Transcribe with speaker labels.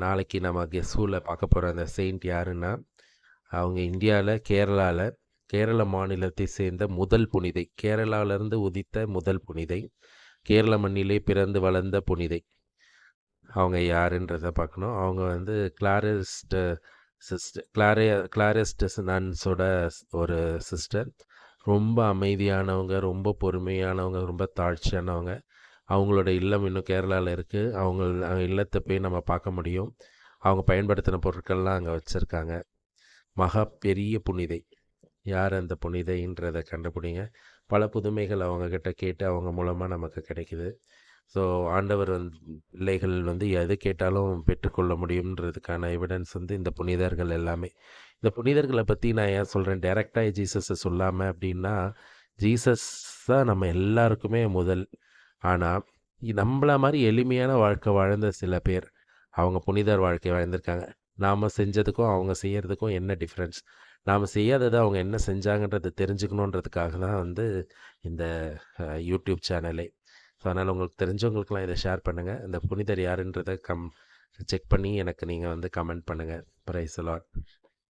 Speaker 1: நாளைக்கு நம்ம கெஸ்ஸூவில் பார்க்க போகிற அந்த செயின்ட் யாருன்னா, அவங்க இந்தியாவில் கேரள மாநிலத்தை சேர்ந்த முதல் புனிதை. கேரளாவிலேருந்து உதித்த முதல் புனிதை. கேரள மண்ணிலே பிறந்து வளர்ந்த புனிதை. அவங்க யாருன்றதை பார்க்கணும். அவங்க வந்து கிளாரிஸ்ட் நன்ஸோட ஒரு சிஸ்டர். ரொம்ப அமைதியானவங்க, ரொம்ப பொறுமையானவங்க, ரொம்ப தாழ்ச்சியானவங்க. அவங்களோட இல்லம் இன்னும் கேரளாவில் இருக்குது. அவங்க இல்லத்தை போய் நம்ம பார்க்க முடியும். அவங்க பயன்படுத்தின பொருட்கள்லாம் அங்கே வச்சுருக்காங்க. மகா பெரிய புனிதை. யார் அந்த புனிதைன்றதை கண்டுபிடிங்க. பல புதுமைகள் அவங்கக்கிட்ட கேட்டு அவங்க மூலமாக நமக்கு கிடைக்குது. ஸோ ஆண்டவர் பிள்ளைகள் எது கேட்டாலும் பெற்றுக்கொள்ள முடியுன்றதுக்கான எவிடன்ஸ் இந்த புனிதர்கள் எல்லாமே. இந்த புனிதர்களை பற்றி நான் ஏன் சொல்கிறேன் டைரெக்டாக ஜீசஸை சொல்லாமல் அப்படின்னா, ஜீசஸ் தான் நம்ம எல்லாருக்குமே முதல். ஆனால் நம்மள மாதிரி எளிமையான வாழ்க்கை வாழ்ந்த சில பேர் அவங்க புனிதர் வாழ்க்கை வாழ்ந்திருக்காங்க. நாம் செஞ்சதுக்கும் அவங்க செய்கிறதுக்கும் என்ன டிஃப்ரென்ஸ்? நாம் செய்யாததை அவங்க என்ன செஞ்சாங்கன்றதை தெரிஞ்சுக்கணுன்றதுக்காக தான் இந்த யூடியூப் சேனலே. ஸோ அதனால் உங்களுக்கு தெரிஞ்சவங்களுக்கெல்லாம் இதை ஷேர் பண்ணுங்கள். இந்த புனிதர் யாருன்றதை செக் பண்ணி எனக்கு நீங்கள் கமெண்ட் பண்ணுங்கள். Praise the Lord.